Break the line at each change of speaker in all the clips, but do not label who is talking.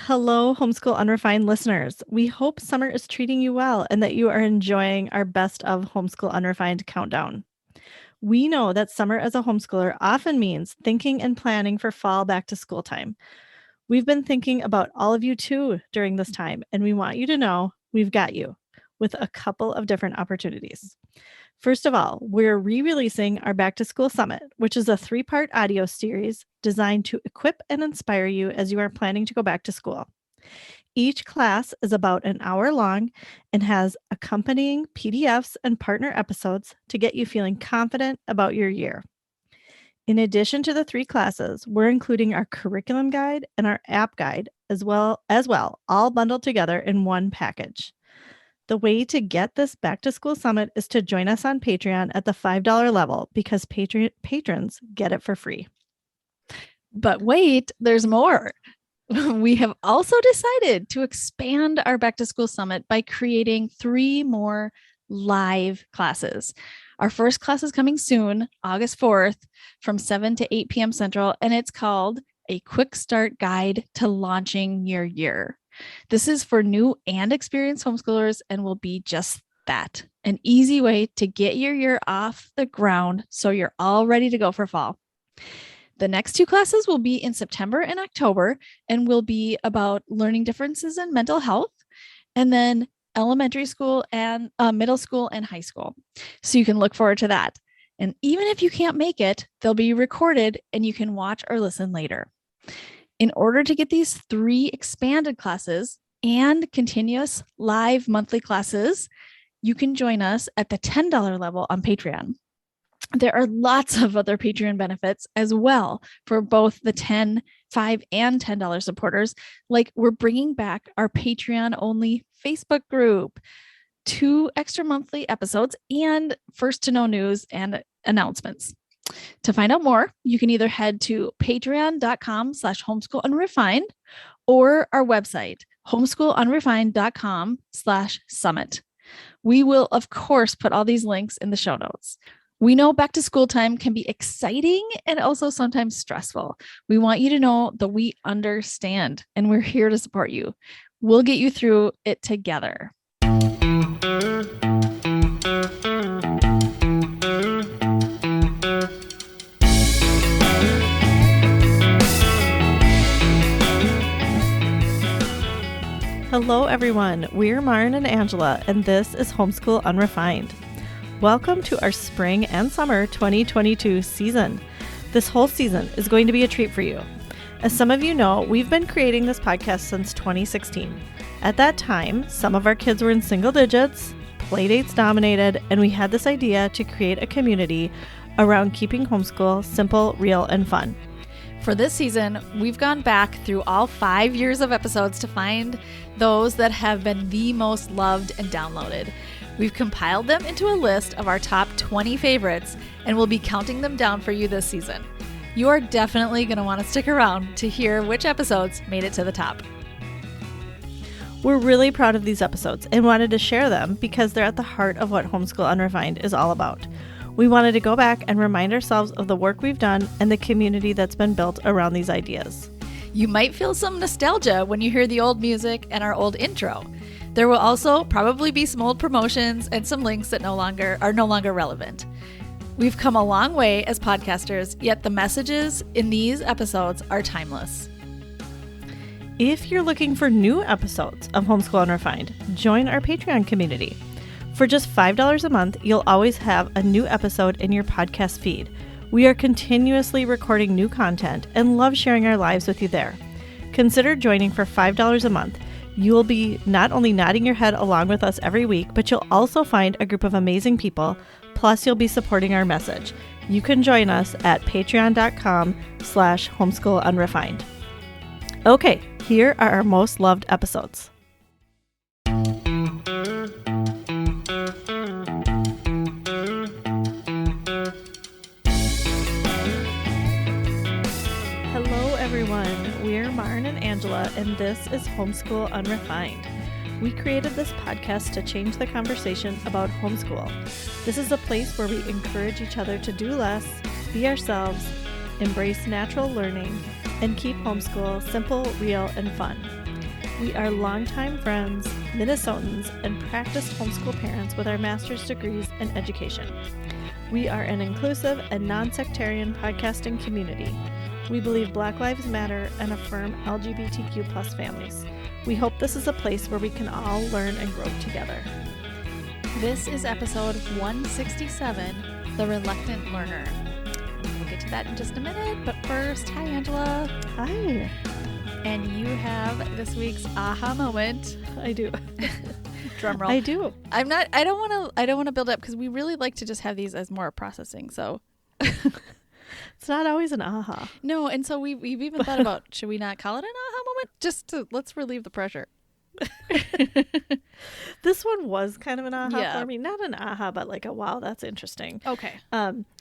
Hello, Homeschool Unrefined listeners. We hope summer is treating you well and that you are enjoying our best of Homeschool Unrefined countdown. We know that summer as a homeschooler often means thinking and planning for fall back to school time. We've been thinking about all of you too during this time, and we want you to know we've got you with a couple of different opportunities. First of all, we're re-releasing our Back to School Summit, which is a 3-part audio series designed to equip and inspire you as you are planning to go back to school. Each class is about an hour long and has accompanying PDFs and partner episodes to get you feeling confident about your year. In addition to the 3 classes, we're including our curriculum guide and our app guide as well, all bundled together in one package. The way to get this Back to School Summit is to join us on Patreon at the $5 level because patrons get it for free.
But wait, there's more. We have also decided to expand our Back to School Summit by creating 3 more live classes. Our first class is coming soon, August 4th, from 7 to 8 p.m. Central, and it's called A Quick Start Guide to Launching Your Year. This is for new and experienced homeschoolers and will be just that, an easy way to get your year off the ground so you're all ready to go for fall. The next 2 classes will be in September and October and will be about learning differences in mental health, and then elementary school and middle school and high school. So you can look forward to that. And even if you can't make it, they'll be recorded and you can watch or listen later. In order to get these 3 expanded classes and continuous live monthly classes, you can join us at the $10 level on Patreon. There are lots of other Patreon benefits as well for both the $10, $5, and $10 supporters. Like we're bringing back our Patreon-only Facebook group, 2 extra monthly episodes, and first to know news and announcements. To find out more, you can either head to patreon.com/homeschoolunrefined or our website, homeschoolunrefined.com/summit. We will, of course, put all these links in the show notes. We know back to school time can be exciting and also sometimes stressful. We want you to know that we understand and we're here to support you. We'll get you through it together.
Hello, everyone. We're Maren and Angela, and this is Homeschool Unrefined. Welcome to our spring and summer 2022 season. This whole season is going to be a treat for you. As some of you know, we've been creating this podcast since 2016. At that time, some of our kids were in single digits, playdates dominated, and we had this idea to create a community around keeping homeschool simple, real, and fun.
For this season, we've gone back through all 5 years of episodes to find those that have been the most loved and downloaded. We've compiled them into a list of our top 20 favorites, and we'll be counting them down for you this season. You are definitely going to want to stick around to hear which episodes made it to the top.
We're really proud of these episodes and wanted to share them because they're at the heart of what Homeschool Unrefined is all about. We wanted to go back and remind ourselves of the work we've done and the community that's been built around these ideas.
You might feel some nostalgia when you hear the old music and our old intro. There will also probably be some old promotions and some links that are no longer relevant. We've come a long way as podcasters, yet the messages in these episodes are timeless.
If you're looking for new episodes of Homeschool Unrefined, join our Patreon community. For just $5 a month, you'll always have a new episode in your podcast feed. We are continuously recording new content and love sharing our lives with you there. Consider joining for $5 a month. You will be not only nodding your head along with us every week, but you'll also find a group of amazing people, plus you'll be supporting our message. You can join us at patreon.com/homeschoolunrefined. Okay, here are our most loved episodes. We're Maren and Angela, and this is Homeschool Unrefined. We created this podcast to change the conversation about homeschool. This is a place where we encourage each other to do less, be ourselves, embrace natural learning, and keep homeschool simple, real, and fun. We are longtime friends, Minnesotans, and practiced homeschool parents with our master's degrees in education. We are an inclusive and non-sectarian podcasting community. We believe Black Lives Matter and affirm LGBTQ plus families. We hope this is a place where we can all learn and grow together.
This is episode 167, The Reluctant Learner. We'll get to that in just a minute, but first, hi Angela.
Hi.
And you have this week's aha moment.
I do.
Drum roll.
I do.
I don't want to build up because we really like to just have these as more processing. So
It's not always an aha.
no, and so we've even thought about, should we not call it an aha moment? Just to let's relieve the pressure.
This one was kind of an aha
Yeah.
for me. Not an aha, but like a wow, that's interesting.
Okay.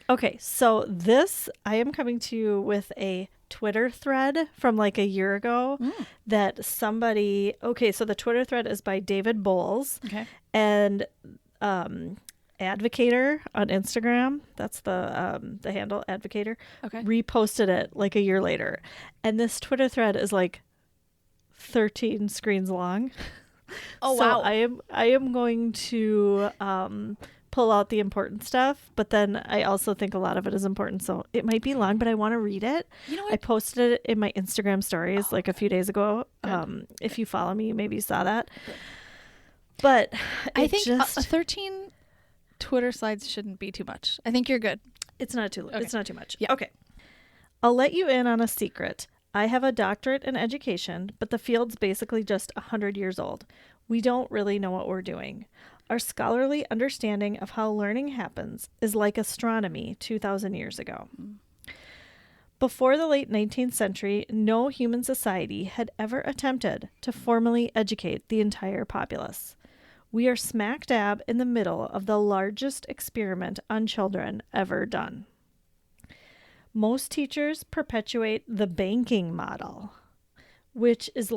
Okay, so this I am coming to you with a Twitter thread from like a year ago that somebody. Okay, so the Twitter thread is by David Bowles
Okay.
and Advocator on Instagram. That's the handle, Advocator.
Okay.
Reposted it like a year later, and this Twitter thread is like 13 screens long.
Oh,
So
wow.
I am going to pull out the important stuff, but then I also think a lot of it is important. So it might be long, but I want to read it.
You know
I
what?
posted it in my Instagram stories like a few days ago.
Good.
If you follow me, maybe you saw that. But
I think a 13 Twitter slides shouldn't be too much. I think you're good.
it's not too
Okay.
it's not too much.
Yeah.
Okay. I'll let you in on a secret. I have a doctorate in education, but the field's basically just 100 years old. We don't really know what we're doing. Our scholarly understanding of how learning happens is like astronomy 2,000 years ago. Before the late 19th century, no human society had ever attempted to formally educate the entire populace. We are smack dab in the middle of the largest experiment on children ever done. Most teachers perpetuate the banking model, which is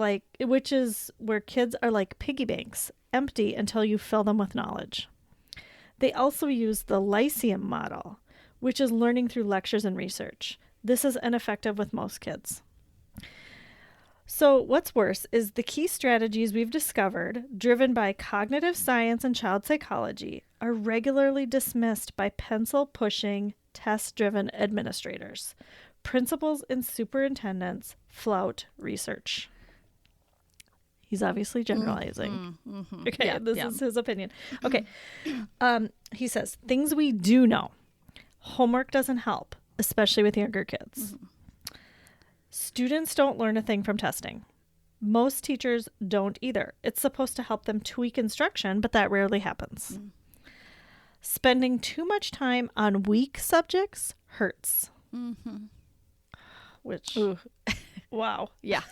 where kids are like piggy banks, empty until you fill them with knowledge. They also use the Lyceum model, which is learning through lectures and research. This is ineffective with most kids. So what's worse is the key strategies we've discovered, driven by cognitive science and child psychology, are regularly dismissed by pencil-pushing, test-driven administrators. Principals and superintendents flout research. He's obviously generalizing. Okay,
Yeah,
this
yeah.
is his opinion. Okay. He says, things we do know. Homework doesn't help, especially with younger kids. Students don't learn a thing from testing. Most teachers don't either. It's supposed to help them tweak instruction, but that rarely happens. Spending too much time on weak subjects hurts. Which,
Ooh.
wow.
Yeah.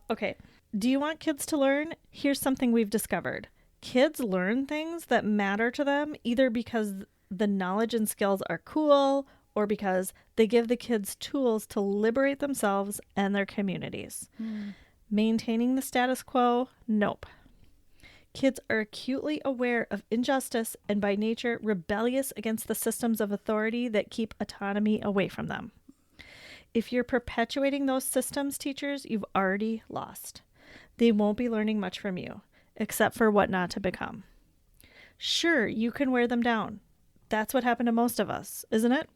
Okay. Do you want kids to learn? Here's something we've discovered. Kids learn things that matter to them either because the knowledge and skills are cool or because they give the kids tools to liberate themselves and their communities. Maintaining the status quo? Nope. Kids are acutely aware of injustice and by nature rebellious against the systems of authority that keep autonomy away from them. If you're perpetuating those systems, teachers, you've already lost. They won't be learning much from you, except for what not to become. Sure, you can wear them down. That's what happened to most of us, isn't it?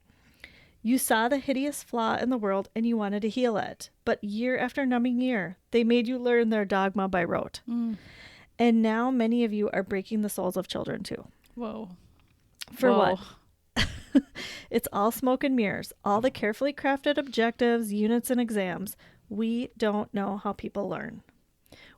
You saw the hideous flaw in the world and you wanted to heal it. But year after numbing year, they made you learn their dogma by rote. And now many of you are breaking the souls of children too.
Whoa.
For
Whoa.
what? It's all smoke and mirrors, all the carefully crafted objectives, units, and exams. We don't know how people learn.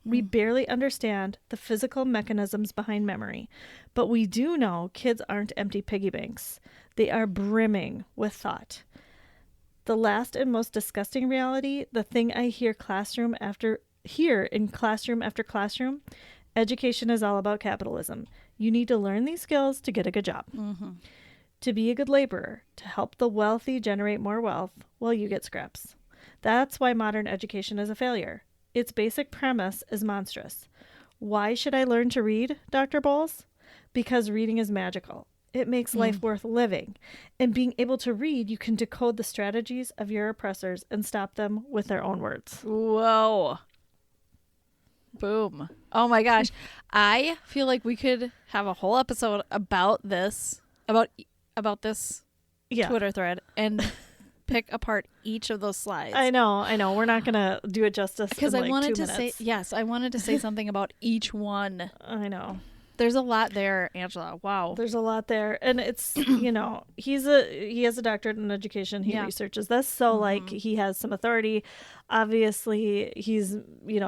We barely understand the physical mechanisms behind memory, but we do know kids aren't empty piggy banks. They are brimming with thought. The last and most disgusting reality, the thing I hear in classroom after classroom, education is all about capitalism. You need to learn these skills to get a good job. To be a good laborer, to help the wealthy generate more wealth while you get scraps. That's why modern education is a failure. Its basic premise is monstrous. Why should I learn to read, Dr. Bowles? Because reading is magical. It makes life worth living. And being able to read, you can decode the strategies of your oppressors and stop them with their own words.
Whoa. Boom. Oh my gosh. I feel like we could have a whole episode about this, about this
Yeah.
Twitter thread and pick apart each of those slides.
I know. We're not gonna do it justice
Because
in
I
like
wanted
2
to
minutes.
say, yes, I wanted to say something about each one.
I know.
There's a lot there, Angela. Wow.
There's a lot there, and it's he has a doctorate in education. He researches this, so like he has some authority. Obviously, he's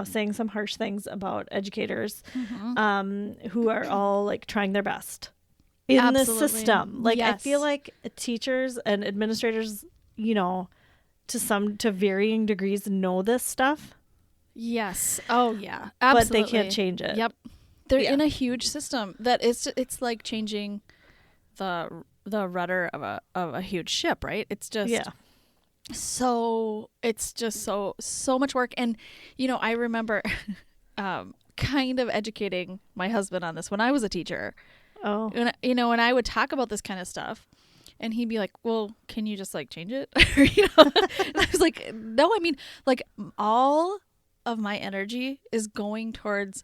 saying some harsh things about educators, who are all like trying their best in the system. Like I feel like teachers and administrators, to varying degrees know this stuff.
Yes. Oh yeah. Absolutely.
But they can't change it.
Yep. They're in a huge system that it's like changing the rudder of a huge ship, right? It's just so much work. And I remember kind of educating my husband on this when I was a teacher.
Oh.
When I would talk about this kind of stuff, and he'd be like, well, can you just like change it? And I was like, no, I mean, like all of my energy is going towards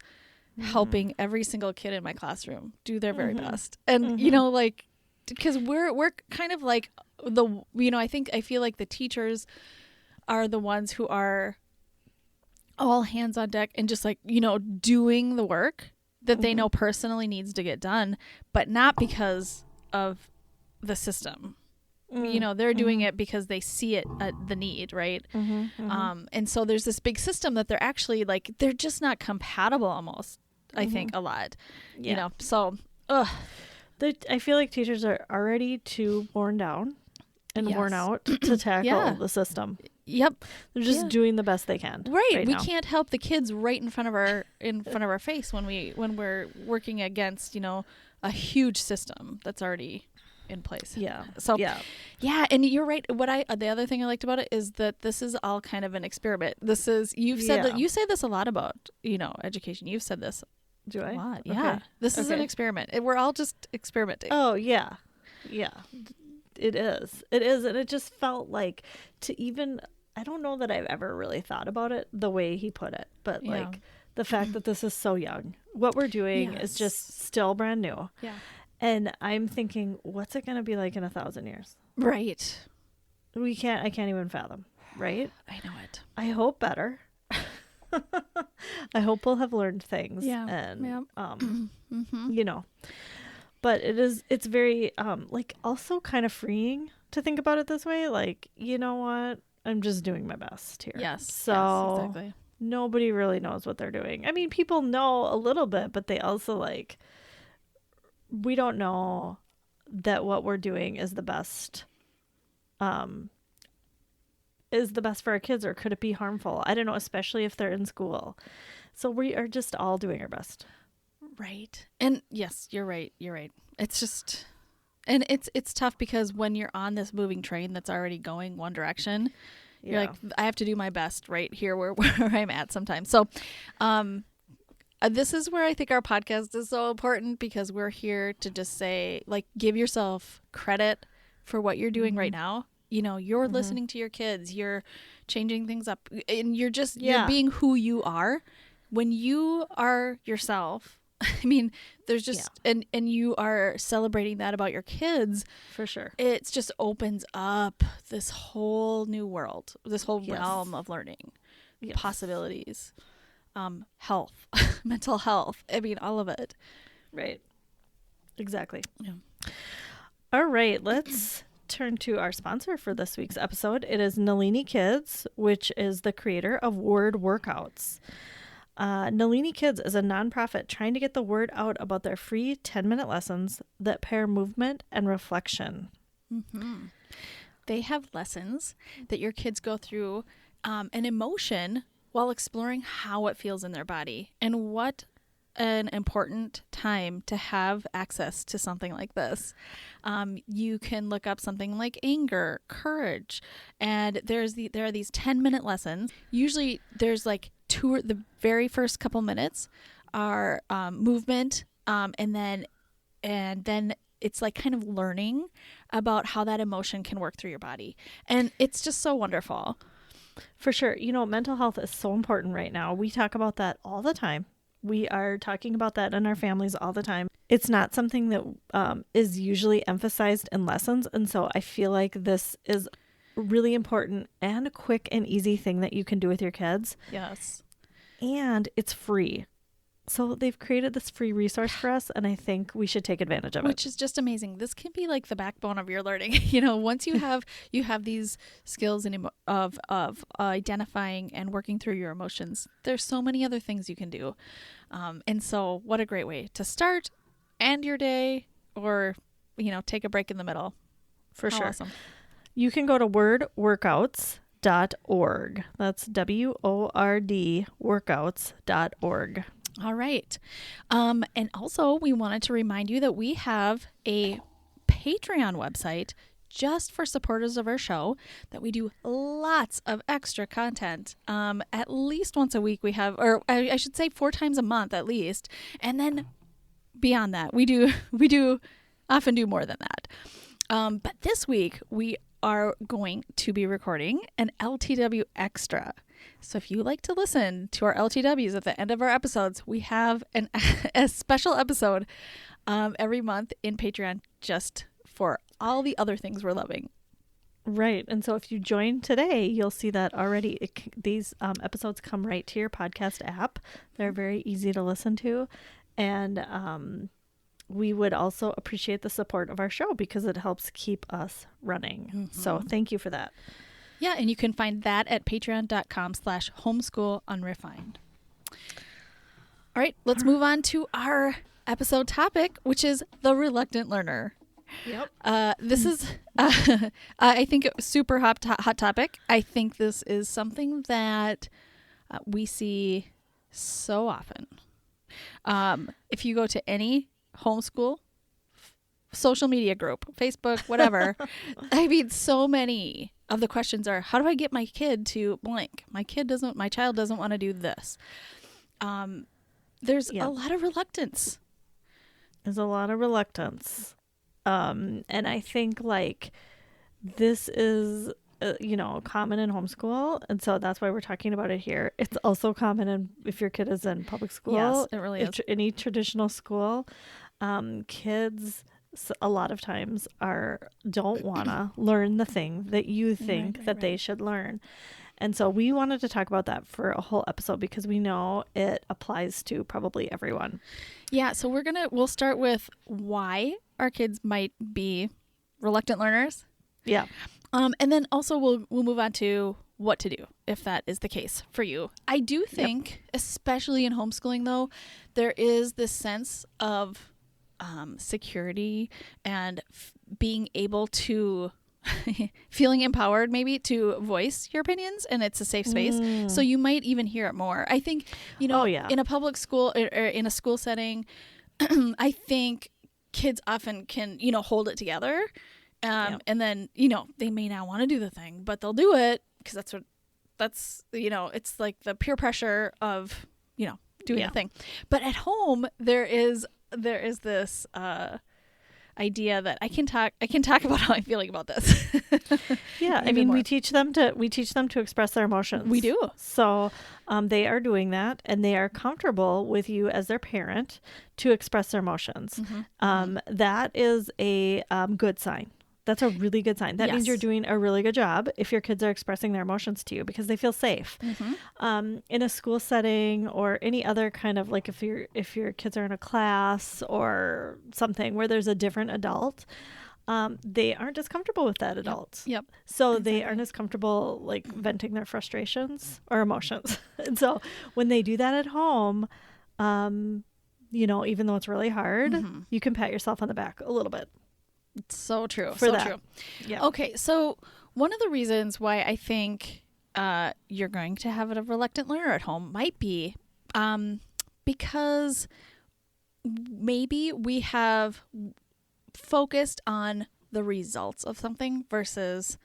helping every single kid in my classroom do their very best. And, like, because we're kind of like I feel like the teachers are the ones who are all hands on deck and just like, doing the work that they know personally needs to get done, but not because of the system. They're doing it because they see it, the need, right? And so there's this big system that they're actually like, they're just not compatible almost, I think, a lot, so
I feel like teachers are already too worn down and worn out to tackle the system.
Yep.
They're just doing the best they can.
Right. We can't help the kids right in front of our face when we're working against, a huge system that's already in place.
Yeah.
So yeah, and you're right. The other thing I liked about it is that this is all kind of an experiment. You've said that you say this a lot about, education. You've said this
Do I?
a lot.
Okay.
Yeah. This is an experiment. We're all just experimenting.
Oh, yeah. Yeah. It is. And it just felt like I don't know that I've ever really thought about it the way he put it, but like the fact that this is so young, what we're doing is just still brand new.
Yeah.
And I'm thinking, what's it going to be like in 1,000 years?
Right.
I can't even fathom. Right.
I know it.
I hope better. I hope we'll have learned things.
Yeah.
And, but it's very, like also kind of freeing to think about it this way. Like, you know what? I'm just doing my best here.
Yes.
So
exactly.
Nobody really knows what they're doing. I mean, people know a little bit, but they also we don't know that what we're doing is the best for our kids, or could it be harmful? I don't know, especially if they're in school. So we are just all doing our best.
Right. And yes, you're right. It's just, and it's tough because when you're on this moving train that's already going one direction, you're like, I have to do my best right here where I'm at sometimes. So, this is where I think our podcast is so important, because we're here to just say, like, give yourself credit for what you're doing right now. You're listening to your kids, you're changing things up, and you're just, you're being who you are. When you are yourself, I mean, there's just, and you are celebrating that about your kids.
For sure.
It just opens up this whole new world, this whole realm of learning, possibilities, health, mental health. I mean, all of it.
Right. Exactly.
Yeah.
All right. Let's turn to our sponsor for this week's episode. It is Nalini Kids, which is the creator of Word Workouts. Nalini Kids is a nonprofit trying to get the word out about their free 10-minute lessons that pair movement and reflection.
Mm-hmm. They have lessons that your kids go through an emotion while exploring how it feels in their body. And what an important time to have access to something like this. You can look up something like anger, courage, and there are these 10-minute lessons. Usually there's like the very first couple minutes are movement, and then it's like kind of learning about how that emotion can work through your body. And it's just so wonderful.
For sure. Mental health is so important right now. We talk about that all the time. We are talking about that in our families all the time. It's not something that is usually emphasized in lessons. And so I feel like this is a really important and a quick and easy thing that you can do with your kids.
Yes.
And it's free. So they've created this free resource for us, and I think we should take advantage of it.
Which is just amazing. This can be like the backbone of your learning. Once you have these skills of identifying and working through your emotions, there's so many other things you can do. And so what a great way to start, end your day, or take a break in the middle. For
How
sure.
Awesome. You can go to wordworkouts.org. That's WORD workouts.org.
All right. And also we wanted to remind you that we have a Patreon website just for supporters of our show, that we do lots of extra content. At least once a week we have, or I should say 4 times a month at least. And then beyond that, we do often do more than that. But this week we are going to be recording an LTW extra. So if you like to listen to our LTWs at the end of our episodes, we have a special episode every month in Patreon just for all the other things we're loving.
Right. And so if you join today, you'll see that already these episodes come right to your podcast app. They're very easy to listen to. And we would also appreciate the support of our show because it helps keep us running. Mm-hmm. So thank you for that.
Yeah, and you can find that at patreon.com/homeschoolunrefined. All right, let's move on to our episode topic, which is the reluctant learner.
Yep.
This is, I think, a super hot topic. I think this is something that we see so often. If you go to any homeschool social media group, Facebook, whatever, I mean, so many of the questions are, how do I get my kid to blank? My child doesn't want to do this. There's a lot of reluctance.
There's a lot of reluctance. And I think this is, common in homeschool. And so that's why we're talking about it here. It's also common if your kid is in public school.
Yes, it really is.
Any traditional school, kids a lot of times don't want to learn the thing that you think that they should learn. And so we wanted to talk about that for a whole episode because we know it applies to probably everyone.
Yeah, so we'll start with why our kids might be reluctant learners.
Yeah.
And then also we'll move on to what to do if that is the case for you. I do think, especially in homeschooling though, there is this sense of security and being able to feeling empowered maybe to voice your opinions, and it's a safe space. So you might even hear it more. I think, in a public school or in a school setting, I think kids often can, hold it together. And then, they may not want to do the thing, but they'll do it because it's like the peer pressure of, doing the thing. But at home, there is this idea that I can talk about how I'm feeling about this.
Yeah, I mean, we teach them to express their emotions.
We do.
So they are doing that, and they are comfortable with you as their parent to express their emotions. Mm-hmm. That is a good sign. That's a really good sign. That means you're doing a really good job if your kids are expressing their emotions to you because they feel safe. Mm-hmm. In a school setting or any other kind of if your kids are in a class or something where there's a different adult, they aren't as comfortable with that adult.
Yep.
So they aren't as comfortable venting their frustrations or emotions. And so when they do that at home, even though it's really hard, you can pat yourself on the back a little bit.
It's so true.
True. Yeah.
Okay, so one of the reasons why I think you're going to have a reluctant learner at home might be because maybe we have focused on the results of something versus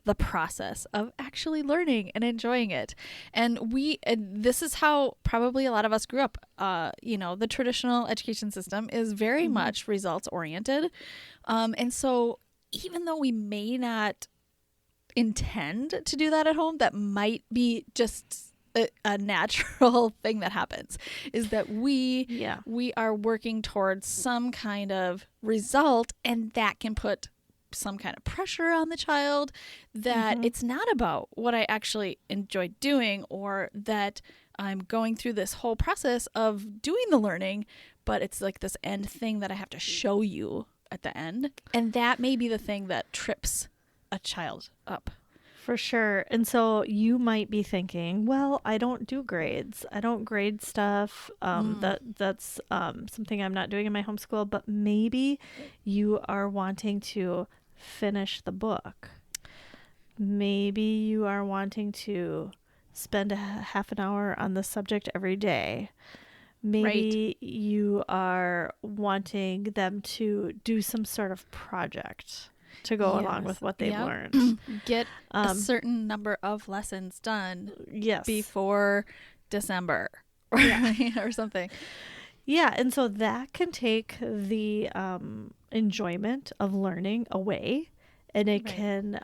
the process of actually learning and enjoying it. And this is how probably a lot of us grew up. The traditional education system is very much results oriented. And so even though we may not intend to do that at home. That might be just a natural thing that happens, is that we are working towards some kind of result, and that can put some kind of pressure on the child, that it's not about what I actually enjoy doing, or that I'm going through this whole process of doing the learning, but it's like this end thing that I have to show you at the end. And that may be the thing that trips a child up.
For sure. And so you might be thinking, well, I don't do grades. I don't grade stuff. That's something I'm not doing in my homeschool. But maybe you are wanting to finish the book. Maybe you are wanting to spend a half an hour on the subject every day. Maybe you are wanting them to do some sort of project to go along with what they've learned.
Get a certain number of lessons done before December or something.
Yeah, and so that can take the enjoyment of learning away, and it can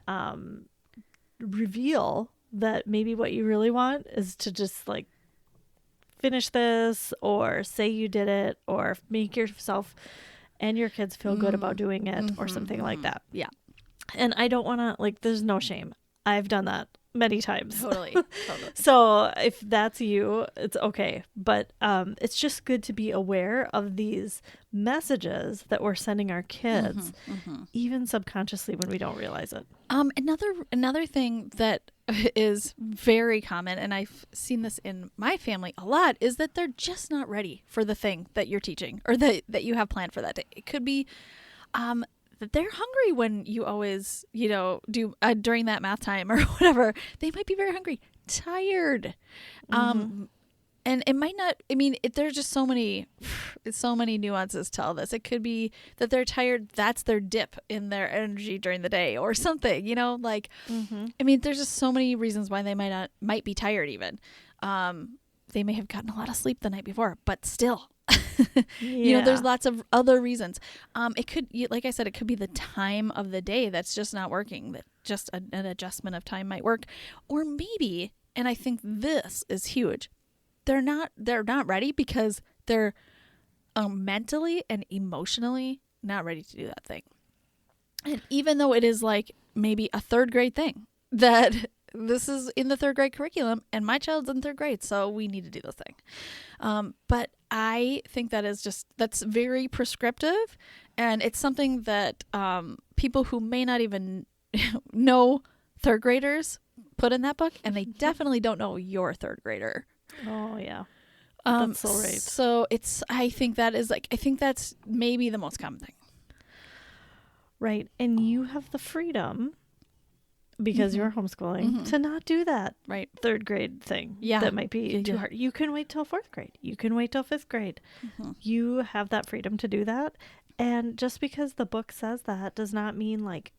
reveal that maybe what you really want is to just like finish this, or say you did it, or make yourself and your kids feel good about doing it, or something like that.
Yeah.
And I don't want to, like, there's no shame. I've done that many times.
Totally.
So if that's you, it's okay. But it's just good to be aware of these messages that we're sending our kids, even subconsciously, when we don't realize it.
Another thing that is very common, and I've seen this in my family a lot, is that they're just not ready for the thing that you're teaching, or that you have planned for that day. It could be that they're hungry when you always, do during that math time or whatever. They might be very hungry, tired. And it might not, there's just so many nuances to all this. It could be that they're tired. That's their dip in their energy during the day or something, there's just so many reasons why they might be tired even. They may have gotten a lot of sleep the night before, but still, there's lots of other reasons. It could, like I said, it could be the time of the day that's just not working, that just an adjustment of time might work. Or maybe, and I think this is huge, they're not ready because they're mentally and emotionally not ready to do that thing. And even though it is like maybe a third grade thing, that this is in the third grade curriculum and my child's in third grade, so we need to do this thing. But I think that's very prescriptive, and it's something that people who may not even know third graders put in that book, and they definitely don't know your third grader.
Oh yeah. That's so right.
So I think that's maybe the most common thing.
Right. And you have the freedom, because you're homeschooling, to not do that third grade thing. Yeah. That might be too hard. You can wait till fourth grade. You can wait till fifth grade. You have that freedom to do that. And just because the book says that does not mean like,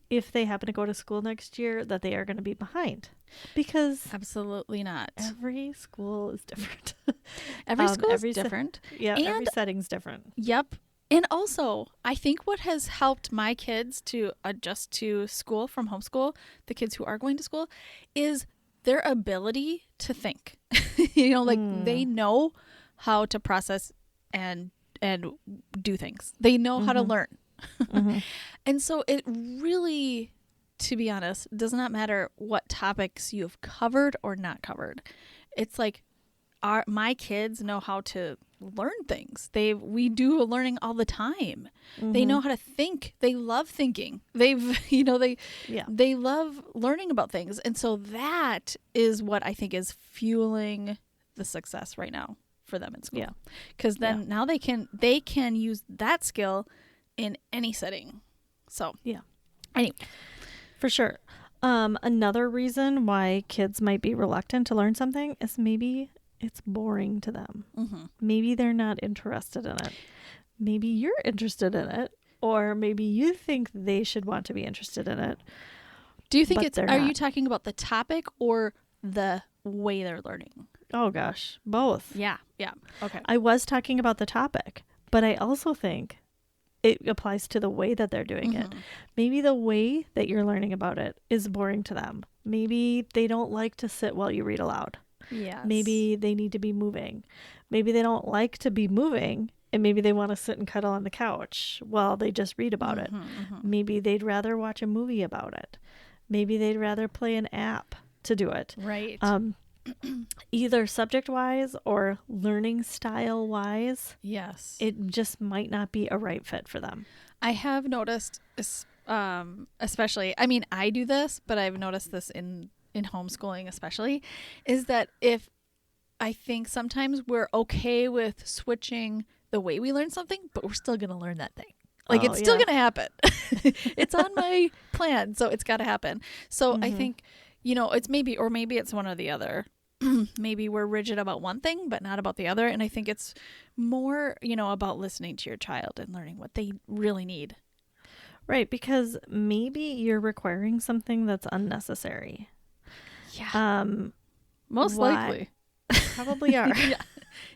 if they happen to go to school next year, that they are going to be behind, because
absolutely not.
Every school is different.
Every school is different.
Every setting's different.
Yep. And also, I think what has helped my kids to adjust to school from homeschool, the kids who are going to school, is their ability to think. They know how to process and do things. They know how to learn. And so it really, to be honest, does not matter what topics you've covered or not covered. It's like my kids know how to learn things. We do learning all the time. They know how to think. They love thinking. They love learning about things. And so that is what I think is fueling the success right now for them in school. Yeah. Because then now they can use that skill in any setting. So anyway,
for sure. Another reason why kids might be reluctant to learn something is maybe it's boring to them. Maybe they're not interested in it. Maybe you're interested in it, or maybe you think they should want to be interested in it.
Do you think are you talking about the topic or the way they're learning?
Oh gosh, both.
Yeah. Okay.
I was talking about the topic, but I also think it applies to the way that they're doing it. Maybe the way that you're learning about it is boring to them. Maybe they don't like to sit while you read aloud.
Yes.
Maybe they need to be moving. Maybe they don't like to be moving, and maybe they want to sit and cuddle on the couch while they just read about it. Maybe they'd rather watch a movie about it. Maybe they'd rather play an app to do it.
Right.
Either subject-wise or learning style-wise,
Yes.
it just might not be a right fit for them.
I have noticed, especially, I mean, I do this, but I've noticed this in homeschooling especially, is that if I think sometimes we're okay with switching the way we learn something, but we're still going to learn that thing. Like, it's still going to happen. It's on my plan, so it's got to happen. So I think, it's maybe it's one or the other. Maybe we're rigid about one thing, but not about the other. And I think it's more, about listening to your child and learning what they really need.
Right, because maybe you're requiring something that's unnecessary.
Yeah. Most likely.
Probably are.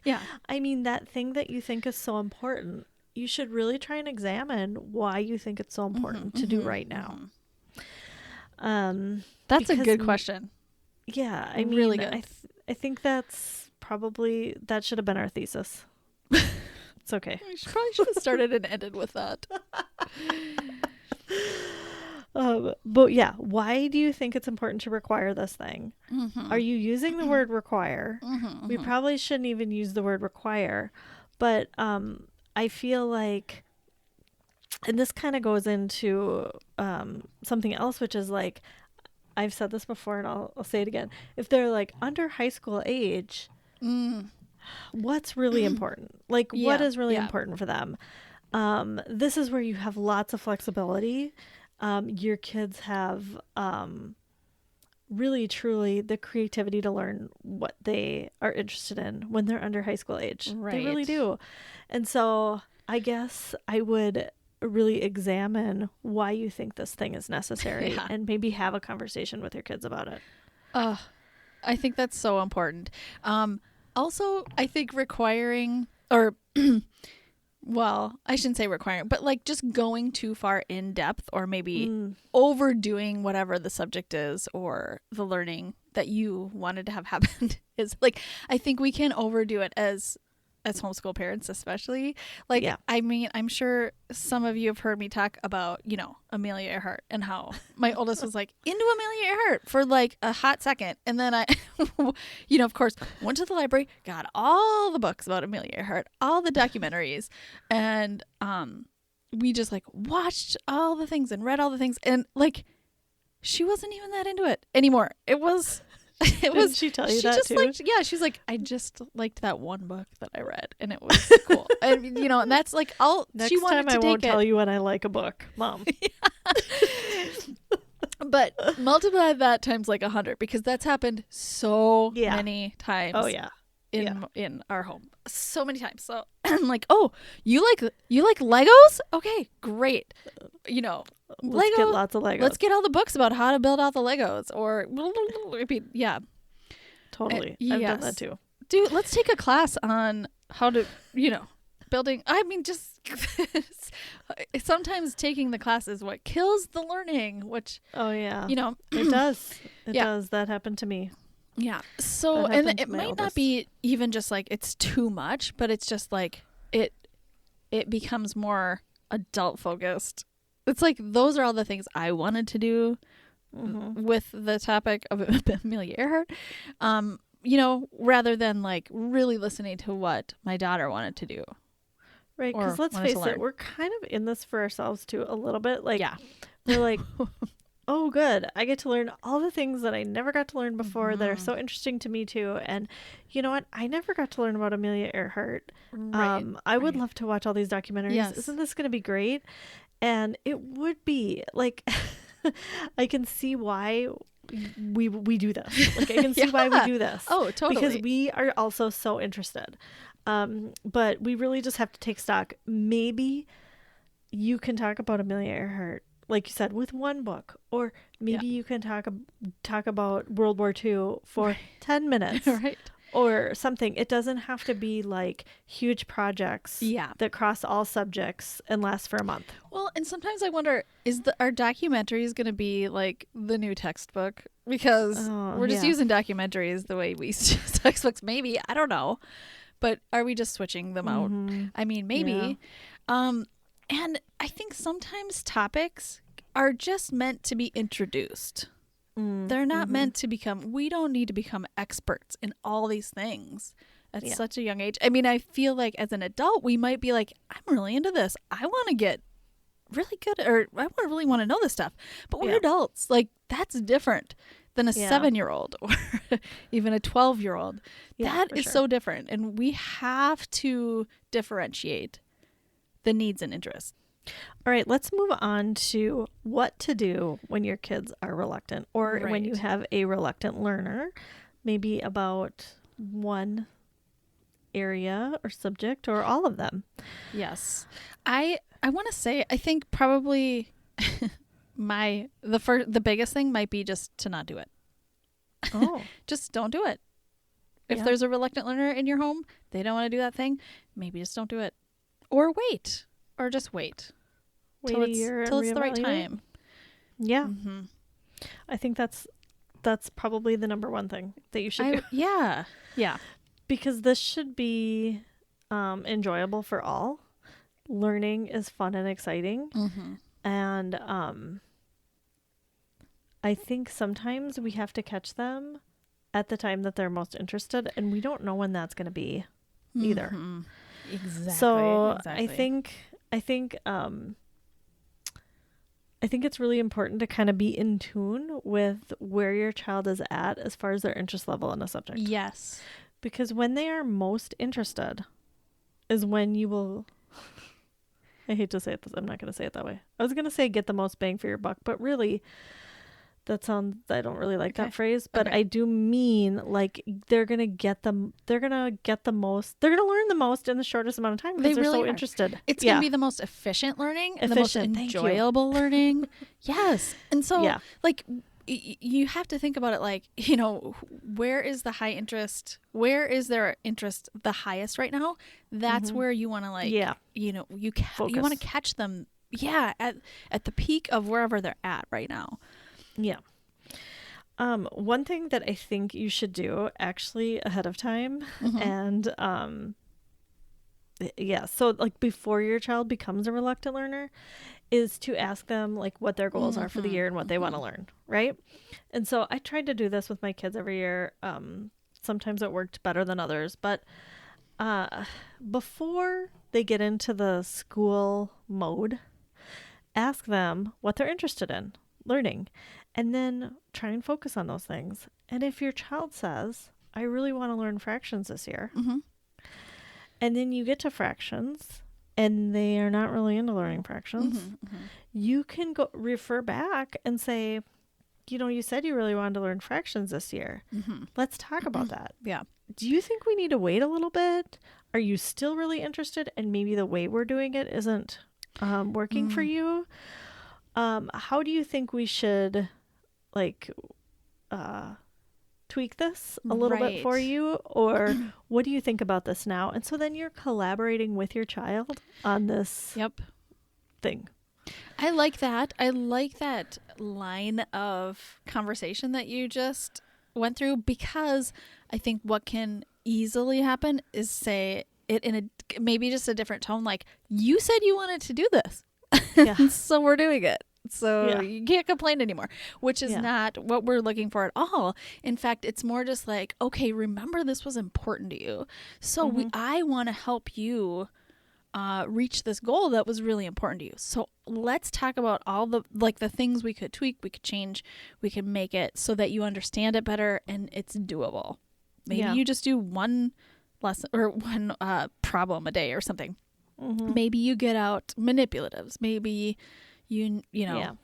Yeah.
I mean, that thing that you think is so important, you should really try and examine why you think it's so important to do right now.
That's a good question.
Yeah, I mean,
really good.
I think that should have been our thesis. It's okay.
We probably should have started and ended with that.
But yeah, why do you think it's important to require this thing? Are you using the word require? We probably shouldn't even use the word require, but I feel like, and this kind of goes into something else, which is like, I've said this before and I'll say it again. If they're like under high school age, what's really important? Like, what is really important for them? This is where you have lots of flexibility. Your kids have really, truly the creativity to learn what they are interested in when they're under high school age.
Right.
They really do. And so I guess I would really examine why you think this thing is necessary and maybe have a conversation with your kids about it.
I think that's so important. Also, I think requiring, or well, I shouldn't say requiring, but like just going too far in depth or maybe overdoing whatever the subject is or the learning that you wanted to have happen is like, I think we can overdo it as homeschool parents, especially. Like, I mean, I'm sure some of you have heard me talk about, Amelia Earhart and how my oldest was like into Amelia Earhart for like a hot second. And then I, of course, went to the library, got all the books about Amelia Earhart, all the documentaries. And we just like watched all the things and read all the things. And like, she wasn't even that into it anymore. Didn't
she tell you that too?
She's like, I just liked that one book that I read, and it was cool. And and that's like all.
Next
she wanted
time
to
I
take
won't tell you when I like a book, Mom.
But multiply that times like 100 because that's happened so many times.
Oh yeah.
In our home, so many times. So I'm like, oh, you like Legos? Okay, great.
Let's get lots of Legos.
Let's get all the books about how to build all the Legos. Or,
totally. I've done that too.
Dude, let's take a class on how to, building. I mean, just sometimes taking the class is what kills the learning, which,
it does. It does. That happened to me.
Yeah. So, and it might not be even just like it's too much, but it's just like it becomes more adult focused. It's like those are all the things I wanted to do with the topic of Amelia Earhart, rather than like really listening to what my daughter wanted to do.
Right, because let's face it, we're kind of in this for ourselves too a little bit. Like, we're like, oh, good, I get to learn all the things that I never got to learn before that are so interesting to me too. And you know what? I never got to learn about Amelia Earhart. I would love to watch all these documentaries. Yes. Isn't this going to be great? And it would be like, I can see why we do this. Like, I can see why we do this.
Oh, totally.
Because we are also so interested. But we really just have to take stock. Maybe you can talk about Amelia Earhart, like you said, with one book, or maybe you can talk about World War II for 10 minutes,
right?
or something. It doesn't have to be like huge projects
Yeah.
that cross all subjects and last for a month.
Well, and sometimes I wonder, are documentaries going to be like the new textbook? Because we're just using documentaries the way we use textbooks. Maybe, I don't know. But are we just switching them out? I mean, maybe. Yeah. And I think sometimes topics are just meant to be introduced. They're not meant to become, we don't need to become experts in all these things at such a young age. I mean, I feel like as an adult, we might be like, I'm really into this. I want to get really good, or I really want to know this stuff. But we're adults. Like, that's different than a 7-year-old or even a 12-year-old. That is so different. And we have to differentiate the needs and interests.
All right, let's move on to what to do when your kids are reluctant, or when you have a reluctant learner, maybe about one area or subject or all of them.
Yes. I want to say, I think probably the biggest thing might be just to not do it.
Oh.
Just don't do it. If there's a reluctant learner in your home, they don't want to do that thing, maybe just don't do it. Or wait. Or just wait. Till it's the right time.
Yeah. I think that's probably the number one thing that you should do.
Yeah.
Because this should be enjoyable for all. Learning is fun and exciting. And I think sometimes we have to catch them at the time that they're most interested, and we don't know when that's going to be either.
Exactly.
So I think it's really important to kind of be in tune with where your child is at as far as their interest level in a subject.
Yes.
Because when they are most interested is when you will, I hate to say it, I'm not going to say it that way. I was going to say get the most bang for your buck, but really I don't really like that phrase, but I do mean like they're going to learn the most in the shortest amount of time because they're really so interested.
It's going to be the most efficient learning and the most enjoyable learning. Yes. And so like you have to think about it like, where is the high interest? Where is their interest the highest right now? That's where you want to you want to catch them. Yeah. At the peak of wherever they're at right now.
Yeah. One thing that I think you should do actually ahead of time and so like before your child becomes a reluctant learner is to ask them like what their goals are for the year and what they want to learn, right? And so I tried to do this with my kids every year. Sometimes it worked better than others, but before they get into the school mode, ask them what they're interested in learning, and then try and focus on those things. And if your child says, I really want to learn fractions this year, and then you get to fractions and they are not really into learning fractions, you can go refer back and say, you said you really wanted to learn fractions this year. Let's talk about that.
Yeah.
Do you think we need to wait a little bit? Are you still really interested? And maybe the way we're doing it isn't working for you. How do you think we should tweak this a little bit for you? Or what do you think about this now? And so then you're collaborating with your child on this thing.
I like that. I like that line of conversation that you just went through, because I think what can easily happen is say it in maybe just a different tone. Like, you said you wanted to do this. So we're doing it. So you can't complain anymore, which is not what we're looking for at all. In fact, it's more just like, okay, remember this was important to you. So I want to help you reach this goal that was really important to you. So let's talk about all the things we could tweak, we could change, we could make it so that you understand it better and it's doable. Maybe you just do one lesson or one problem a day or something. Maybe you get out manipulatives. Maybe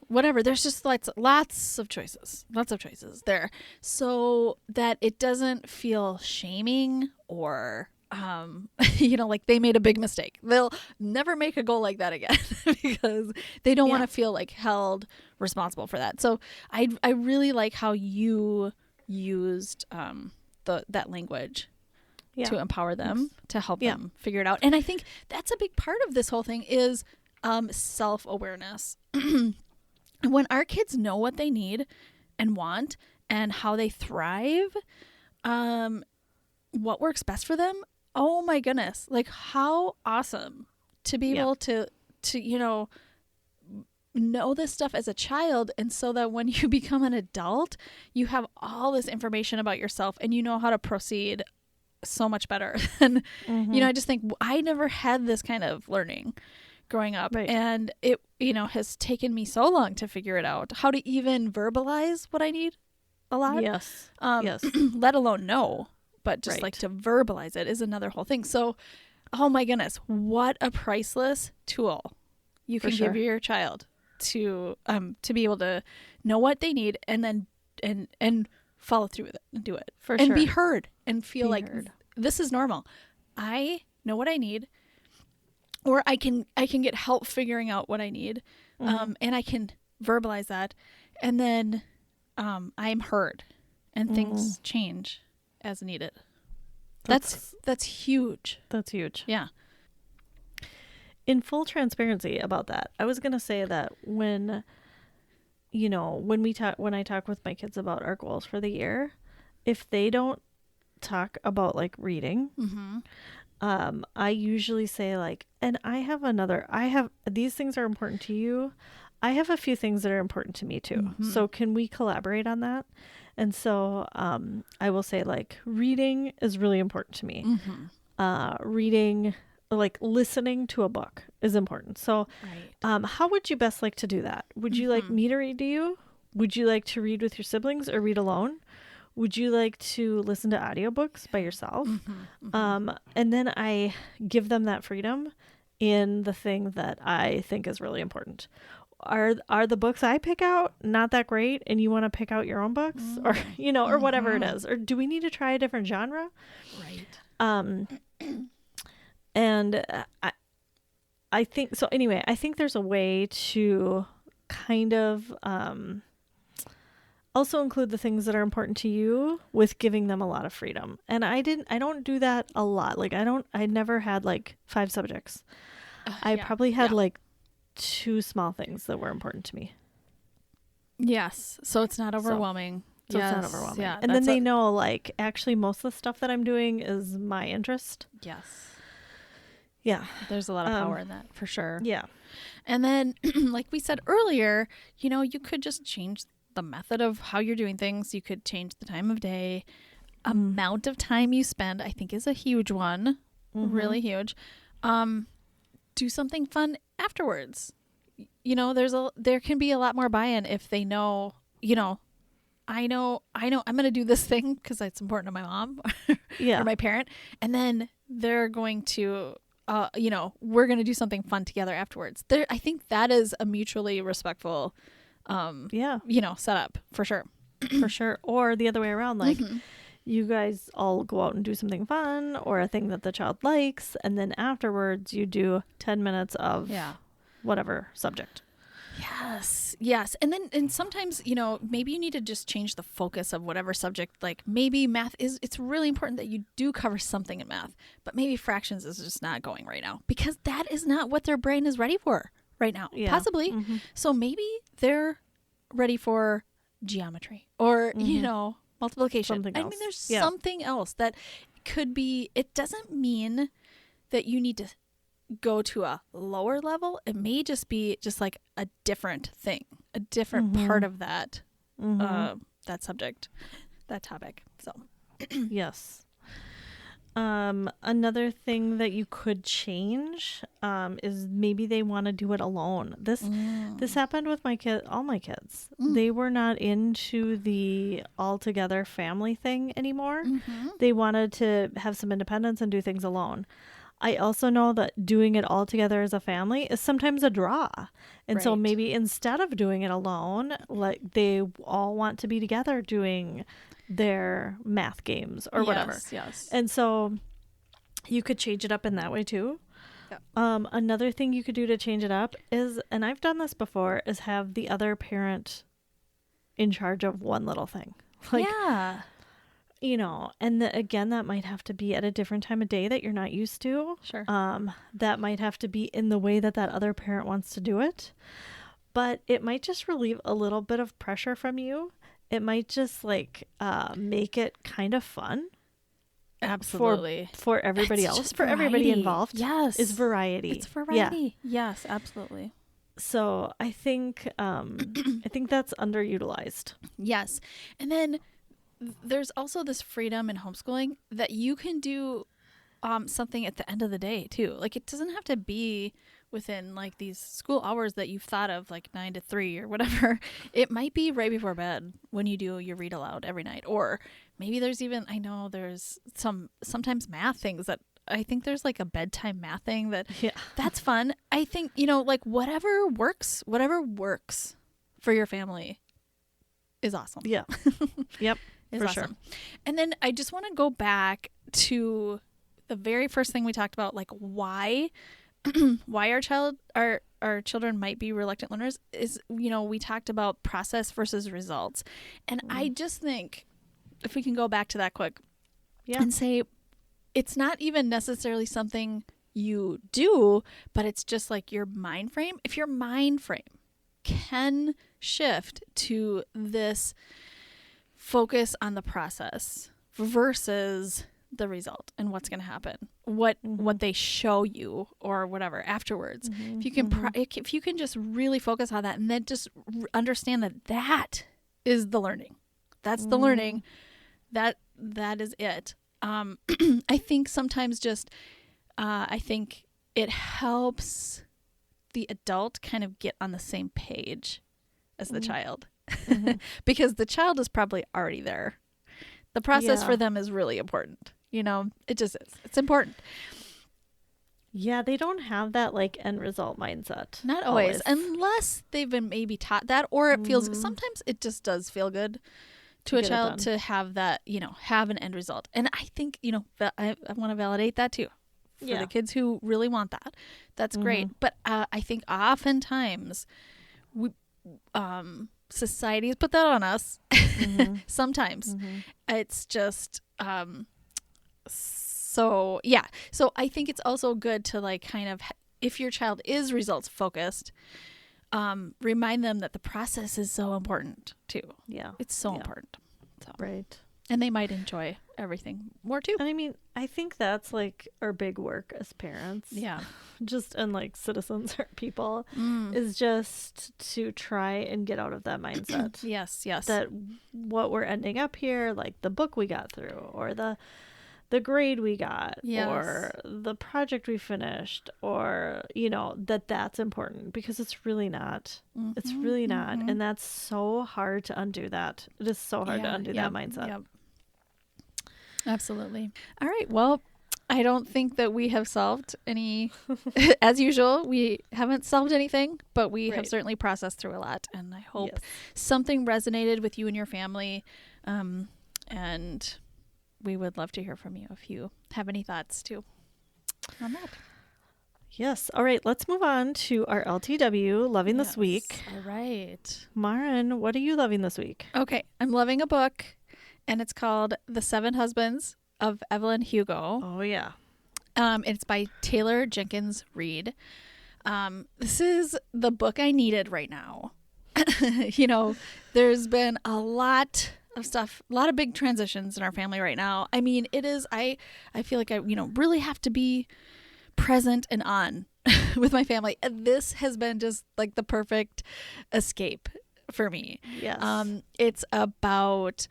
whatever. There's just lots of choices there, so that it doesn't feel shaming or like they made a big mistake. They'll never make a goal like that again because they don't want to feel like held responsible for that. So I really like how you used that language to empower them, to help
Yeah.
them figure it out. And I think that's a big part of this whole thing is self-awareness. When our kids know what they need and want and how they thrive, what works best for them, oh my goodness, like how awesome to be able to know this stuff as a child, and so that when you become an adult, you have all this information about yourself and you know how to proceed so much better. And I just think I never had this kind of learning growing up, and it has taken me so long to figure it out, how to even verbalize what I need a lot.
Yes.
Let alone know, but just like to verbalize it is another whole thing. So, oh my goodness, what a priceless tool you can give your child to be able to know what they need and then and follow through with it and do it and be heard and feel this is normal. I know what I need, or I can get help figuring out what I need, and I can verbalize that, and then I'm heard, and things change as needed. That's huge. That's huge. Yeah.
In full transparency about that, I was going to say that when I talk with my kids about our goals for the year, if they don't talk about like reading, I usually say like, and these things are important to you. I have a few things that are important to me too. So can we collaborate on that? And so I will say like reading is really important to me. Reading, like listening to a book is important. So how would you best like to do that? Would you like me to read to you? Would you like to read with your siblings or read alone? Would you like to listen to audiobooks by yourself? And then I give them that freedom in the thing that I think is really important. Are the books I pick out not that great and you want to pick out your own books or, or whatever it is? Or do we need to try a different genre? Right. And I think, so anyway, I think there's a way to kind of also include the things that are important to you with giving them a lot of freedom. And I don't do that a lot. Like I never had like 5 subjects. I probably had like 2 small things that were important to me.
Yes. So it's not overwhelming.
So it's not overwhelming. Yeah, and then they know like actually most of the stuff that I'm doing is my interest.
Yes.
Yeah.
There's a lot of power in that for sure.
Yeah.
And then like we said earlier, you could just change the method of how you're doing things. You could change the time of day. Amount of time you spend, I think, is a huge one. Really huge. Do something fun afterwards. There can be a lot more buy-in if they know, I know I'm going to do this thing because it's important to my mom or my parent. And then they're going to, we're going to do something fun together afterwards. I think that is a mutually respectful, setup for sure.
For sure. Or the other way around, like you guys all go out and do something fun or a thing that the child likes. And then afterwards you do 10 minutes of whatever subject.
Yes. And sometimes, maybe you need to just change the focus of whatever subject. Like maybe math it's really important that you do cover something in math, but maybe fractions is just not going right now because that is not what their brain is ready for right now. Yeah. Possibly. So maybe they're ready for geometry or, multiplication.
Something else.
I mean, there's something else that could be, it doesn't mean that you need to go to a lower level. It may just be just like a different thing, a different part of that, that subject, that topic. So,
yes. Another thing that you could change, is maybe they want to do it alone. This happened with all my kids. They were not into the all together family thing anymore. They wanted to have some independence and do things alone. I also know that doing it all together as a family is sometimes a draw. And so maybe instead of doing it alone, like they all want to be together doing their math games or whatever.
Yes.
And so you could change it up in that way too. Yeah. Another thing you could do to change it up is, and I've done this before, is have the other parent in charge of one little thing. Like, and again, that might have to be at a different time of day that you're not used to.
Sure.
That might have to be in the way that other parent wants to do it. But it might just relieve a little bit of pressure from you. It might just make it kind of fun.
Absolutely.
For everybody else,
just
for everybody
variety.
involved.
Yes.
Is variety.
It's variety. Yeah. Yes, absolutely.
So I think that's underutilized.
Yes. And then there's also this freedom in homeschooling that you can do something at the end of the day too. Like it doesn't have to be within like these school hours that you've thought of, like 9 to 3 or whatever. It might be right before bed when you do your read aloud every night. Or maybe there's even, I know there's sometimes math things that I think there's like a bedtime math thing that's fun. I think, like whatever works for your family is awesome.
Yeah. Yep.
Is
for
awesome.
Sure.
And then I just want to go back to the very first thing we talked about, like why our children might be reluctant learners is, we talked about process versus results. And I just think if we can go back to that quick and say, it's not even necessarily something you do, but it's just like your mind frame. If your mind frame can shift to this focus on the process versus the result and what's going to happen, what they show you or whatever afterwards. If you can if you can just really focus on that and then just understand that is the learning. That's the learning. That is it. I think sometimes I think it helps the adult kind of get on the same page as the child because the child is probably already there. The process for them is really important. It just is. It's important.
Yeah, they don't have that like end result mindset.
Not always. Unless they've been maybe taught that, or it feels, sometimes it just does feel good to a child to have that, have an end result. And I think, I want to validate that too. For the kids who really want that. That's great. But I think oftentimes society has put that on us. Sometimes it's just so I think it's also good to like kind of, if your child is results focused, remind them that the process is so important too. It's so important. So.
Right.
And they might enjoy everything more too.
And I mean, I think that's like our big work as parents. Just and like citizens or people is just to try and get out of that mindset.
Yes.
That what we're ending up here, like the book we got through or the grade we got or the project we finished or, that's important because it's really not. It's really not. And that's so hard to undo that. It is so hard to undo that mindset.
Yep. Absolutely. All right. Well, I don't think that we have solved any, as usual, we haven't solved anything, but we have certainly processed through a lot. And I hope something resonated with you and your family. And we would love to hear from you if you have any thoughts too on that.
Yes. All right. Let's move on to our LTW, Loving This Week.
All right.
Maren, what are you loving this week?
Okay. I'm loving a book, and it's called The 7 Husbands of Evelyn Hugo.
Oh, yeah.
It's by Taylor Jenkins Reid. This is the book I needed right now. There's been a lot of stuff, a lot of big transitions in our family right now. I mean, it is, I feel like I, really have to be present and on with my family. And this has been just like the perfect escape for me.
Yes.
It's about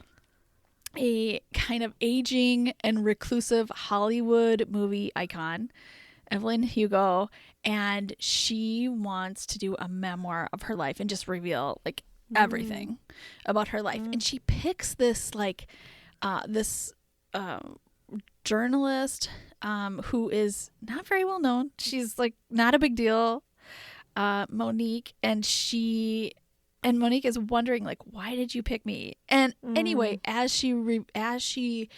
a kind of aging and reclusive Hollywood movie icon, Evelyn Hugo, and she wants to do a memoir of her life and just reveal like everything about her life. And she picks this like journalist who is not very well known. She's like not a big deal, Monique, and Monique is wondering like, why did you pick me? And anyway, as she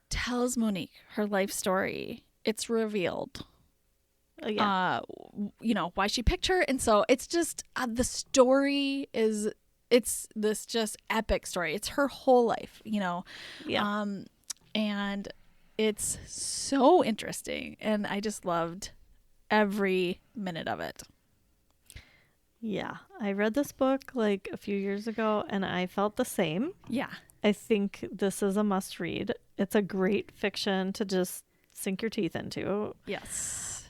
tells Monique her life story, it's revealed why she picked her. And so it's just the story is it's this just epic story. It's her whole life, you know.
Yeah.
And it's so interesting, and I just loved every minute of it.
Yeah. I read this book like a few years ago and I felt the same.
Yeah.
I think this is a must read. It's a great fiction to just sink your teeth into.
Yes.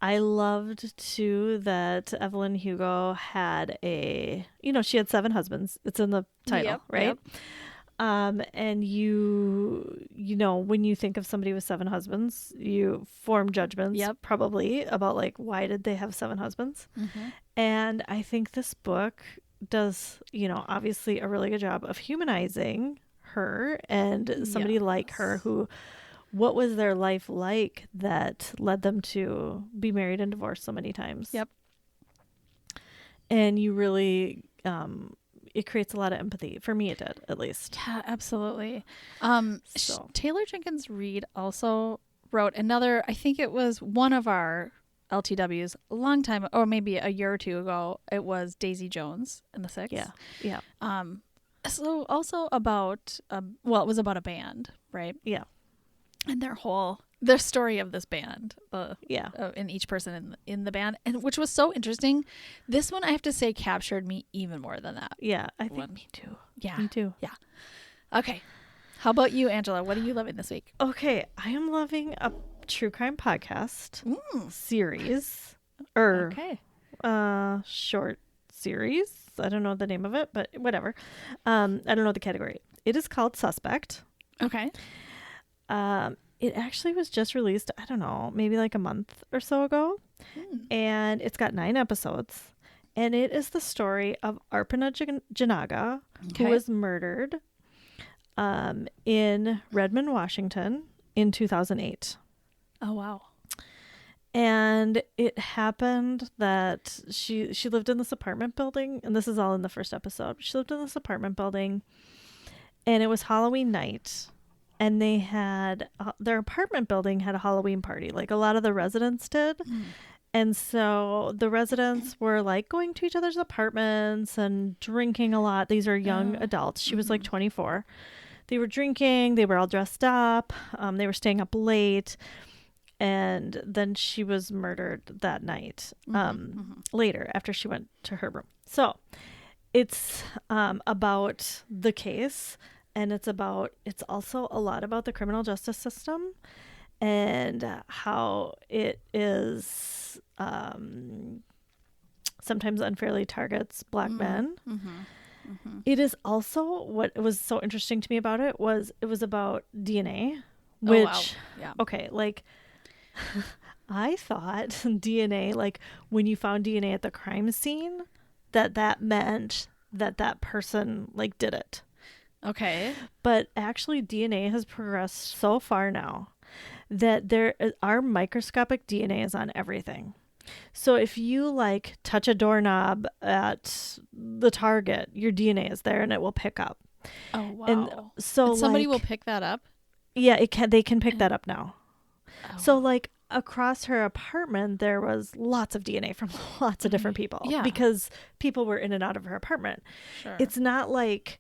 I loved too that Evelyn Hugo had she had 7 husbands. It's in the title,
Yep,
right?
yep.
And when you think of somebody with 7 husbands, you form judgments
Yep.
probably about like, why did they have 7 husbands?
Mm-hmm.
And I think this book does, obviously a really good job of humanizing her and somebody like her who, what was their life like that led them to be married and divorced so many times.
Yep.
And you really, it creates a lot of empathy. For me, it did, at least.
Yeah, absolutely.
So.
Taylor Jenkins Reid also wrote another, I think it was one of our LTWs a long time, or maybe a year or two ago. It was Daisy Jones and the Six.
Yeah. Yeah.
So also about, it was about a band, right?
Yeah.
And their story of this band,
Yeah.
and each person in the band, and which was so interesting. This one, I have to say, captured me even more than that.
Yeah. I think me too.
Yeah.
Me too.
Yeah. Okay. How about you, Angela? What are you loving this week?
Okay. I am loving a true crime podcast series
Okay.
short series. I don't know the name of it, but whatever. I don't know the category. It is called Suspect.
Okay.
It actually was just released, I don't know, maybe like a month or so ago. And it's got 9 episodes. And it is the story of Arpana Janaga, who was murdered in Redmond, Washington in 2008.
Oh, wow.
And it happened that she lived in this apartment building, and this is all in the first episode. She lived in this apartment building, and it was Halloween night. And they had their apartment building had a Halloween party, like a lot of the residents did. And so the residents were like going to each other's apartments and drinking a lot. These are young adults. She was like 24. They were drinking. They were all dressed up. They were staying up late. And then she was murdered that night later after she went to her room. So it's about the case. And it's also a lot about the criminal justice system and how it is sometimes unfairly targets Black men. It is also, what was so interesting to me about it was about DNA, which, okay, like I thought DNA, like when you found DNA at the crime scene, that meant that person like did it.
Okay.
But actually DNA has progressed so far now that there are microscopic DNA is on everything. So if you like touch a doorknob at the Target, your DNA is there and it will pick up.
Oh, wow.
And so
and somebody
like,
will pick that up?
Yeah, they can pick that up now. Oh. So like across her apartment there was lots of DNA from lots of different people because people were in and out of her apartment.
Sure.
It's not like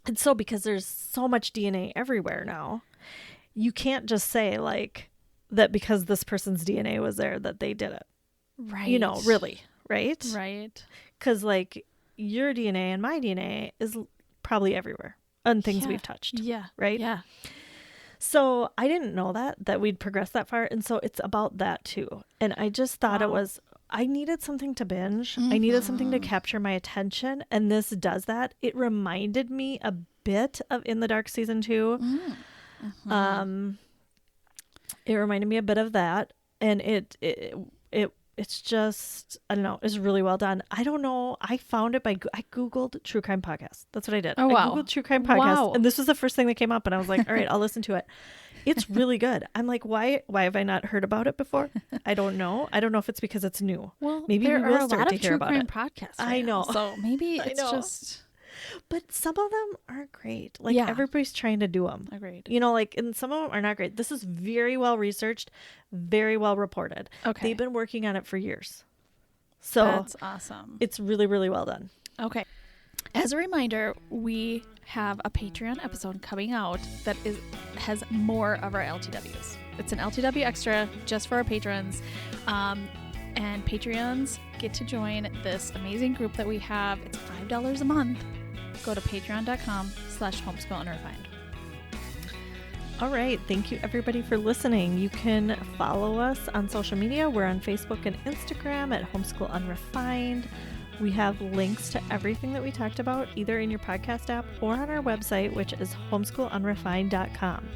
and so because there's so much DNA everywhere now, you can't just say like that because this person's DNA was there that they did it.
Right.
Really, right?
Right.
Because like your DNA and my DNA is probably everywhere on things we've touched.
Yeah.
Right?
Yeah.
So I didn't know that we'd progressed that far. And so it's about that too. And I just thought I needed something to binge. I needed something to capture my attention. And this does that. It reminded me a bit of In the Dark season 2. It reminded me a bit of that. And it's just, I don't know, it's really well done. I don't know. I found it I Googled true crime podcast. That's what I did.
Oh, wow.
I Googled true crime podcast. And this was the first thing that came up. And I was like, all right, I'll listen to it. It's really good. I'm like, why have I not heard about it before? I don't know. I don't know if it's because it's new.
Well,
maybe
there
we will
are a
start
lot
to
of
hear
true
about
crime
it.
podcasts.
I know.
So maybe it's just.
But some of them are great. Like everybody's trying to do them.
Agreed.
Like, and some of them are not great. This is very well researched, very well reported.
Okay.
They've been working on it for years. So
that's awesome.
it's really, really well done.
Okay. As a reminder, we have a Patreon episode coming out that has more of our LTWs. It's an LTW extra just for our patrons. And Patreons get to join this amazing group that we have. It's $5 a month. Go to patreon.com/homeschoolunrefined.
All right. Thank you, everybody, for listening. You can follow us on social media. We're on Facebook and Instagram at Homeschool Unrefined. We have links to everything that we talked about, either in your podcast app or on our website, which is homeschoolunrefined.com.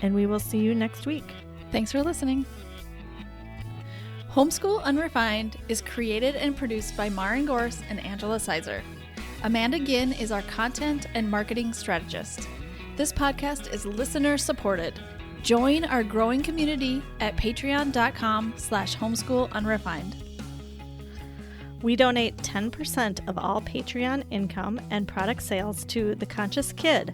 And we will see you next week.
Thanks for listening. Homeschool Unrefined is created and produced by Maren Gorse and Angela Sizer. Amanda Ginn is our content and marketing strategist. This podcast is listener supported. Join our growing community at patreon.com/homeschoolunrefined.
We donate 10% of all Patreon income and product sales to The Conscious Kid,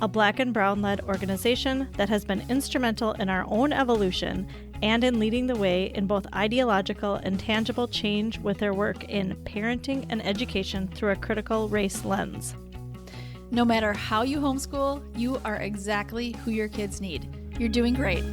a Black and Brown-led organization that has been instrumental in our own evolution and in leading the way in both ideological and tangible change with their work in parenting and education through a critical race lens.
No matter how you homeschool, you are exactly who your kids need. You're doing great.